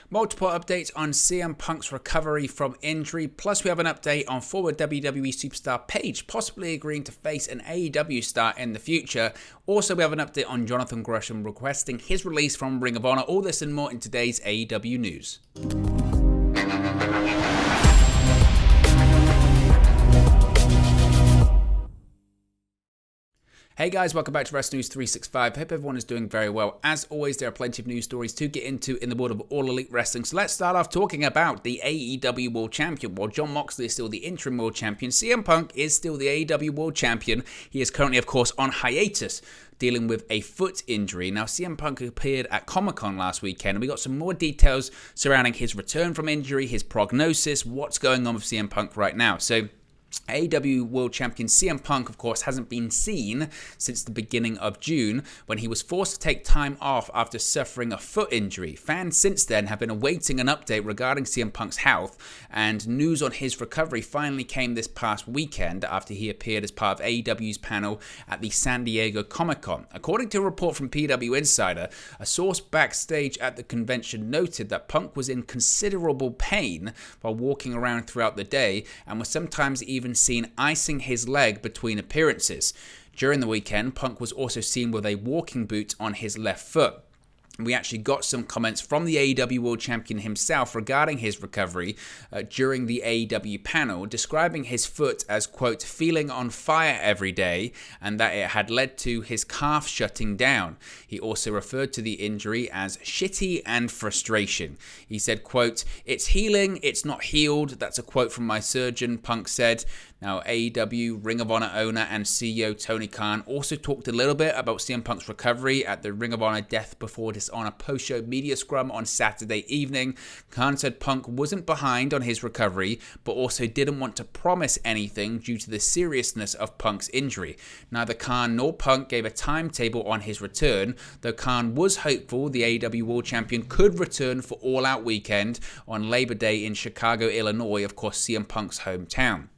Multiple updates on CM Punk's recovery from injury, plus we have an update on former WWE superstar Paige possibly agreeing to face an AEW star in the future. Also, we have an update on Jonathan Gresham requesting his release from Ring of Honor. All this and more in today's AEW news. Hey guys, welcome back to Wrestling News 365. Hope everyone is doing very well. As always, there are plenty of news stories to get into in the world of All Elite Wrestling. So let's start off talking about the AEW World Champion. While Jon Moxley is still the interim World Champion, CM Punk is still the AEW World Champion. He is currently, of course, on hiatus, dealing with a foot injury. Now, CM Punk appeared at Comic-Con last weekend, and we got some more details surrounding his return from injury, his prognosis, what's going on with CM Punk right now. So, AEW World Champion CM Punk, of course, hasn't been seen since the beginning of June when he was forced to take time off after suffering a foot injury. Fans since then have been awaiting an update regarding CM Punk's health, and news on his recovery finally came this past weekend after he appeared as part of AEW's panel at the San Diego Comic-Con. According to a report from PW Insider, a source backstage at the convention noted that Punk was in considerable pain while walking around throughout the day and was sometimes even seen icing his leg between appearances. During the weekend, Punk was also seen with a walking boot on his left foot. We actually got some comments from the AEW World Champion himself regarding his recovery during the AEW panel, describing his foot as, quote, feeling on fire every day, and that it had led to his calf shutting down. He also referred to the injury as shitty and frustration. He said, quote, it's healing, it's not healed. That's a quote from my surgeon, Punk said. Now, AEW Ring of Honor owner and CEO Tony Khan also talked a little bit about CM Punk's recovery at the Ring of Honor Death Before Dishonor post-show media scrum on Saturday evening. Khan said Punk wasn't behind on his recovery, but also didn't want to promise anything due to the seriousness of Punk's injury. Neither Khan nor Punk gave a timetable on his return, though Khan was hopeful the AEW World Champion could return for All Out Weekend on Labor Day in Chicago, Illinois, of course CM Punk's hometown.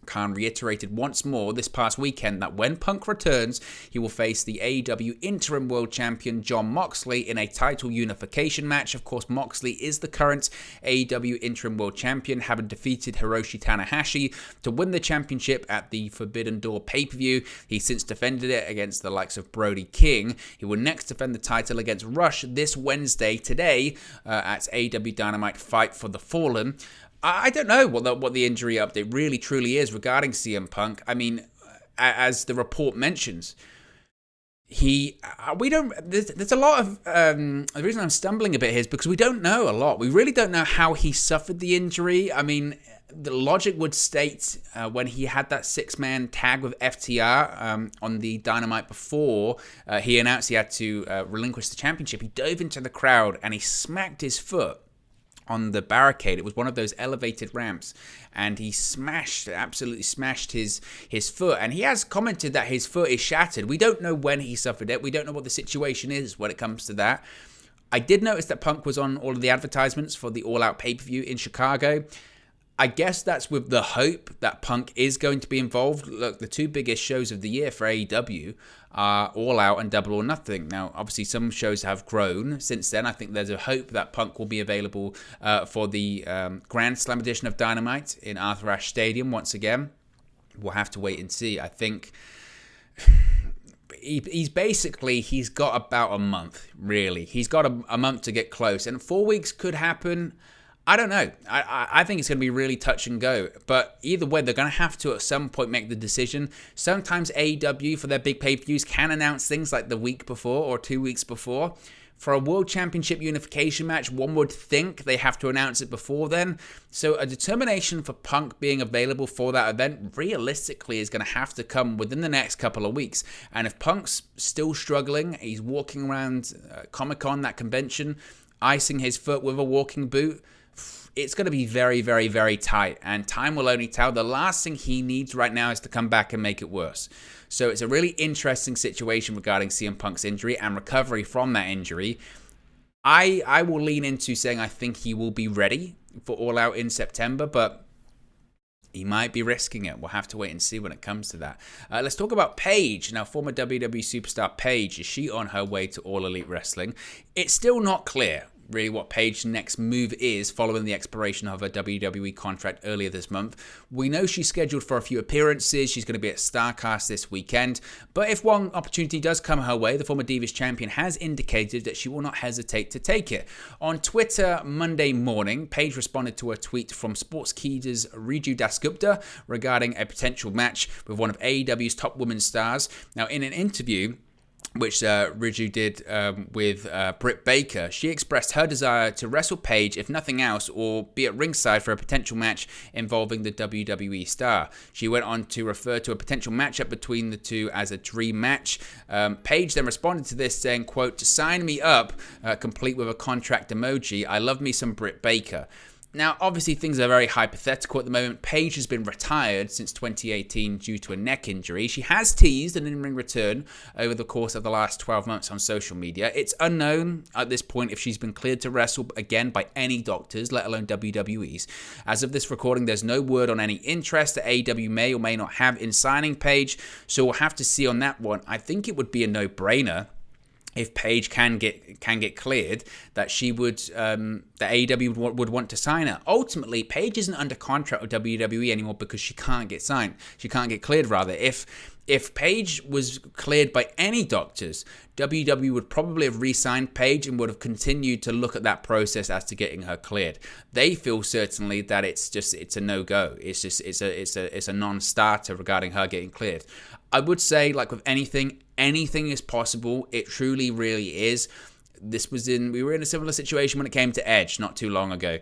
Khan reiterated once more this past weekend that when Punk returns, he will face the AEW Interim World Champion Jon Moxley in a title unification match. Of course, Moxley is the current AEW Interim World Champion, having defeated Hiroshi Tanahashi to win the championship at the Forbidden Door pay-per-view. He since defended it against the likes of Brody King. He will next defend the title against Rush this Wednesday, today, at AEW Dynamite Fight for the Fallen. I don't know what the injury update really truly is regarding CM Punk. I mean, as the report mentions, there's a lot of, the reason I'm stumbling a bit here is because we don't know a lot. We really don't know how he suffered the injury. I mean, the logic would state when he had that 6-man tag with FTR on the Dynamite before he announced he had to relinquish the championship, he dove into the crowd and he smacked his foot on the barricade. It was one of those elevated ramps, and he absolutely smashed his foot, and he has commented that his foot is shattered. We don't know when he suffered it. We don't know what the situation is when it comes to that. I did notice that Punk was on all of the advertisements for the All Out pay-per-view in Chicago. I guess that's with the hope that Punk is going to be involved. Look, the two biggest shows of the year for AEW are All Out and Double or Nothing. Now, obviously, some shows have grown since then. I think there's a hope that Punk will be available for the Grand Slam edition of Dynamite in Arthur Ashe Stadium once again. We'll have to wait and see. I think he's got about a month, really. He's got a month to get close, and 4 weeks could happen. I don't know. I think it's going to be really touch and go. But either way, they're going to have to at some point make the decision. Sometimes AEW, for their big pay-per-views, can announce things like the week before or 2 weeks before. For a World Championship unification match, one would think they have to announce it before then. So a determination for Punk being available for that event realistically is going to have to come within the next couple of weeks. And if Punk's still struggling, he's walking around Comic-Con, that convention, icing his foot with a walking boot, it's going to be very, very, very tight, and time will only tell. The last thing he needs right now is to come back and make it worse. So it's a really interesting situation regarding CM Punk's injury and recovery from that injury. I will lean into saying I think he will be ready for All Out in September, but he might be risking it. We'll have to wait and see when it comes to that. Let's talk about Paige. Now, former WWE superstar Paige, is she on her way to All Elite Wrestling? It's still not clear, really what Paige's next move is following the expiration of her WWE contract earlier this month. We know she's scheduled for a few appearances. She's going to be at StarCast this weekend. But if one opportunity does come her way, the former Divas champion has indicated that she will not hesitate to take it. On Twitter Monday morning, Paige responded to a tweet from Sportskeeda's Riju Dasgupta regarding a potential match with one of AEW's top women's stars. Now, in an interview which Riju did with Britt Baker, she expressed her desire to wrestle Paige, if nothing else, or be at ringside for a potential match involving the WWE star. She went on to refer to a potential matchup between the two as a dream match. Paige then responded to this saying, quote, "Sign me up," complete with a contract emoji. "I love me some Britt Baker." Now, obviously, things are very hypothetical at the moment. Paige has been retired since 2018 due to a neck injury. She has teased an in-ring return over the course of the last 12 months on social media. It's unknown at this point if she's been cleared to wrestle again by any doctors, let alone WWE's. As of this recording, there's no word on any interest that AEW may or may not have in signing Paige, so we'll have to see on that one. I think it would be a no-brainer if Paige can get cleared, that she would that AEW would want to sign her. Ultimately, Paige isn't under contract with WWE anymore because she can't get signed. She can't get cleared, rather. If Paige was cleared by any doctors, WWE would probably have re-signed Paige and would have continued to look at that process as to getting her cleared. They feel certainly that it's a no-go. It's a non-starter regarding her getting cleared. I would say, like with anything is possible. It truly, really is. We were in a similar situation when it came to Edge not too long ago.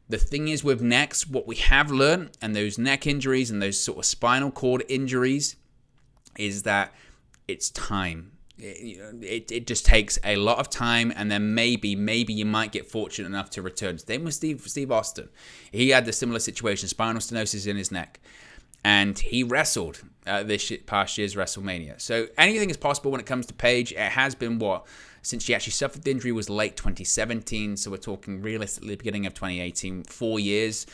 The thing is with necks, what we have learned, and those neck injuries and those sort of spinal cord injuries, is that it's time. It just takes a lot of time, and then maybe you might get fortunate enough to return. Same with Steve Austin. He had the similar situation, spinal stenosis in his neck, and he wrestled this past year's WrestleMania. So anything is possible when it comes to Paige. It has been since she actually suffered the injury was late 2017, so we're talking realistically the beginning of 2018, 4 years.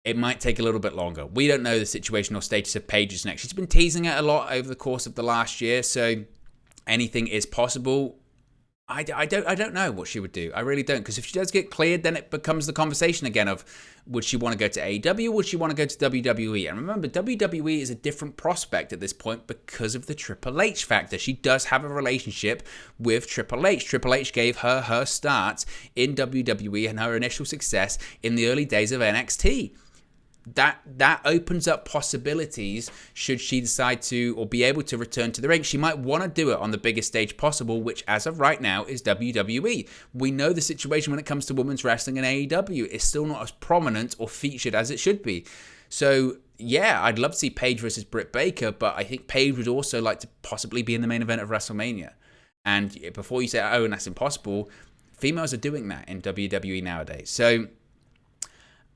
It might take a little bit longer. We don't know the situation or status of Paige's neck. She's been teasing it a lot over the course of the last year, so anything is possible. I don't know what she would do. I really don't, because if she does get cleared, then it becomes the conversation again of, would she want to go to AEW, would she want to go to WWE? And remember, WWE is a different prospect at this point because of the Triple H factor. She does have a relationship with Triple H. Triple H gave her start in WWE and her initial success in the early days of NXT. That opens up possibilities should she decide to or be able to return to the ring. She might want to do it on the biggest stage possible, which as of right now is WWE. We know the situation when it comes to women's wrestling in AEW is still not as prominent or featured as it should be. So yeah, I'd love to see Paige versus Britt Baker, but I think Paige would also like to possibly be in the main event of WrestleMania. And before you say, oh, and that's impossible, females are doing that in WWE nowadays. So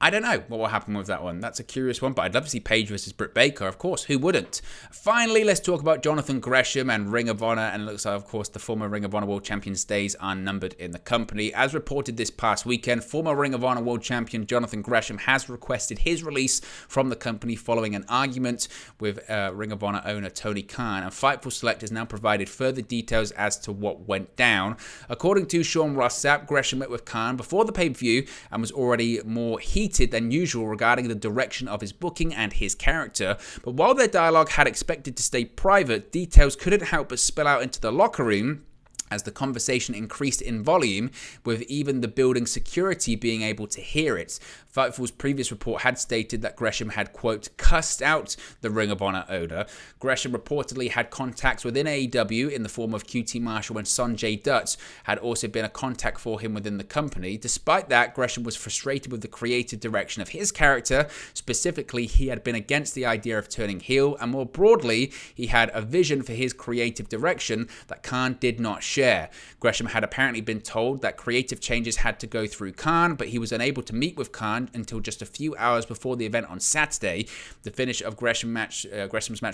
I don't know what will happen with that one. That's a curious one, but I'd love to see Paige versus Britt Baker, of course. Who wouldn't? Finally, let's talk about Jonathan Gresham and Ring of Honor. And it looks like, of course, the former Ring of Honor World Champion's days are numbered in the company. As reported this past weekend, former Ring of Honor World Champion Jonathan Gresham has requested his release from the company following an argument with Ring of Honor owner Tony Khan. And Fightful Select has now provided further details as to what went down. According to Sean Ross Sapp, Gresham met with Khan before the pay-per-view and was already more heated than usual regarding the direction of his booking and his character. But while their dialogue had expected to stay private, details couldn't help but spill out into the locker room as the conversation increased in volume, with even the building security being able to hear it. Fightful's previous report had stated that Gresham had, quote, cussed out the Ring of Honor owner. Gresham reportedly had contacts within AEW in the form of QT Marshall, and Sonjay Dutt had also been a contact for him within the company. Despite that, Gresham was frustrated with the creative direction of his character. Specifically, he had been against the idea of turning heel, and more broadly, he had a vision for his creative direction that Khan did not share. Gresham had apparently been told that creative changes had to go through Khan, but he was unable to meet with Khan until just a few hours before the event on Saturday. The finish of Gresham's match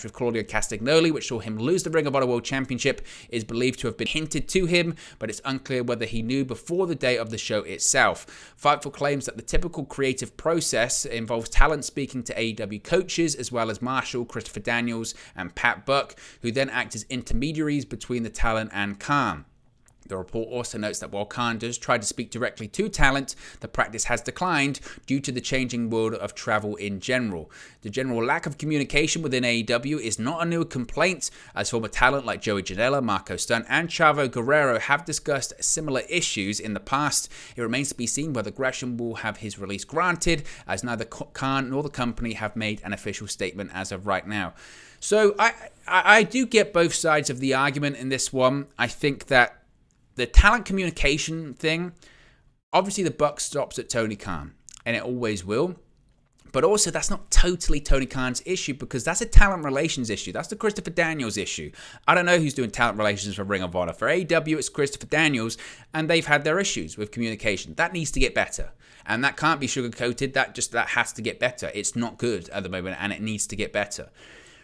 with Claudio Castagnoli, which saw him lose the Ring of Honor World Championship, is believed to have been hinted to him, but it's unclear whether he knew before the day of the show itself. Fightful claims that the typical creative process involves talent speaking to AEW coaches, as well as Marshall, Christopher Daniels, and Pat Buck, who then act as intermediaries between the talent and Khan. The report also notes that while Khan does try to speak directly to talent, the practice has declined due to the changing world of travel in general. The general lack of communication within AEW is not a new complaint, as former talent like Joey Janela, Marco Stunt, and Chavo Guerrero have discussed similar issues in the past. It remains to be seen whether Gresham will have his release granted, as neither Khan nor the company have made an official statement as of right now. So I do get both sides of the argument in this one. I think that the talent communication thing, obviously the buck stops at Tony Khan, and it always will. But also, that's not totally Tony Khan's issue, because that's a talent relations issue. That's the Christopher Daniels issue. I don't know who's doing talent relations for Ring of Honor. For AEW, it's Christopher Daniels, and they've had their issues with communication. That needs to get better. And that can't be sugar-coated. That has to get better. It's not good at the moment, and it needs to get better.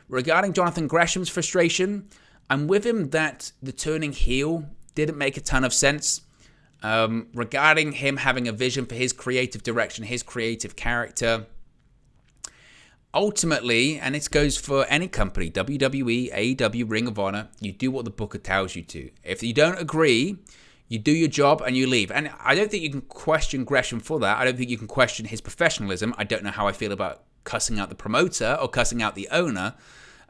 Regarding Jonathan Gresham's frustration, I'm with him that the turning heel didn't make a ton of sense. Regarding him having a vision for his creative direction, his creative character, ultimately, and this goes for any company, WWE, AEW, Ring of Honor, you do what the booker tells you to. If you don't agree, you do your job and you leave. And I don't think you can question Gresham for that. I don't think you can question his professionalism. I don't know how I feel about cussing out the promoter or cussing out the owner.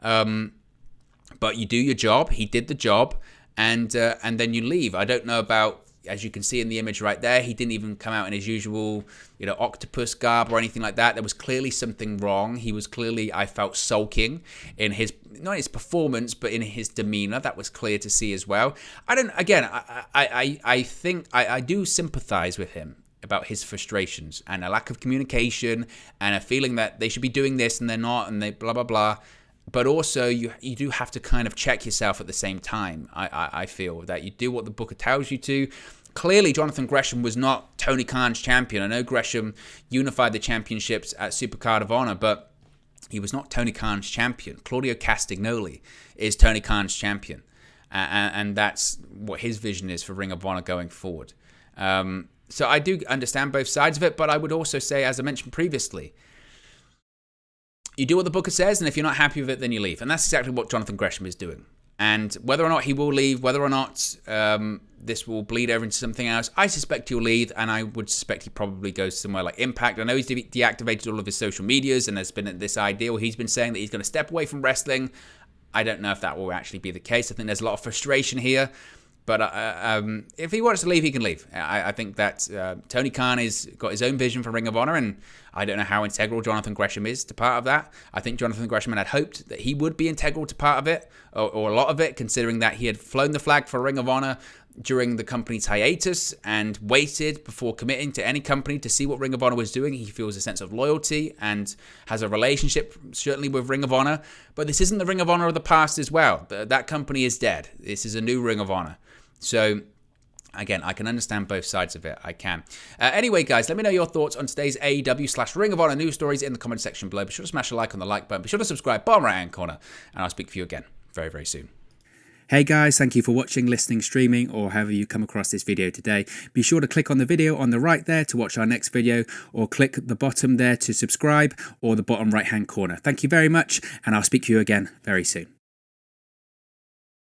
But you do your job. He did the job. And then you leave. I don't know about, as you can see in the image right there, he didn't even come out in his usual, octopus garb or anything like that. There was clearly something wrong. He was clearly, I felt, sulking in his, not his performance, but in his demeanor. That was clear to see as well. I think I do sympathize with him about his frustrations and a lack of communication and a feeling that they should be doing this and they're not, and they blah, blah, blah. But also, you do have to kind of check yourself at the same time. I feel that you do what the booker tells you to. Clearly, Jonathan Gresham was not Tony Khan's champion. I know Gresham unified the championships at Supercard of Honor, but he was not Tony Khan's champion. Claudio Castagnoli is Tony Khan's champion. And that's what his vision is for Ring of Honor going forward. So I do understand both sides of it, but I would also say, as I mentioned previously, you do what the booker says, and if you're not happy with it, then you leave. And that's exactly what Jonathan Gresham is doing. And whether or not he will leave, whether or not this will bleed over into something else, I suspect he'll leave, and I would suspect he probably goes somewhere like Impact. I know he's deactivated all of his social medias, and there's been this idea, he's been saying that he's going to step away from wrestling. I don't know if that will actually be the case. I think there's a lot of frustration here. But if he wants to leave, he can leave. I think that Tony Khan has got his own vision for Ring of Honor, and I don't know how integral Jonathan Gresham is to part of that. I think Jonathan Gresham had hoped that he would be integral to part of it, or a lot of it, considering that he had flown the flag for Ring of Honor during the company's hiatus and waited before committing to any company to see what Ring of Honor was doing. He feels a sense of loyalty and has a relationship, certainly, with Ring of Honor. But this isn't the Ring of Honor of the past as well. That company is dead. This is a new Ring of Honor. So, again, I can understand both sides of it. I can. Anyway, guys, let me know your thoughts on today's AEW/Ring of Honor news stories in the comment section below. Be sure to smash a like on the like button. Be sure to subscribe, bottom right-hand corner. And I'll speak to you again very, very soon. Hey guys, thank you for watching, listening, streaming, or however you come across this video today. Be sure to click on the video on the right there to watch our next video, or click the bottom there to subscribe, or the bottom right-hand corner. Thank you very much, and I'll speak to you again very soon.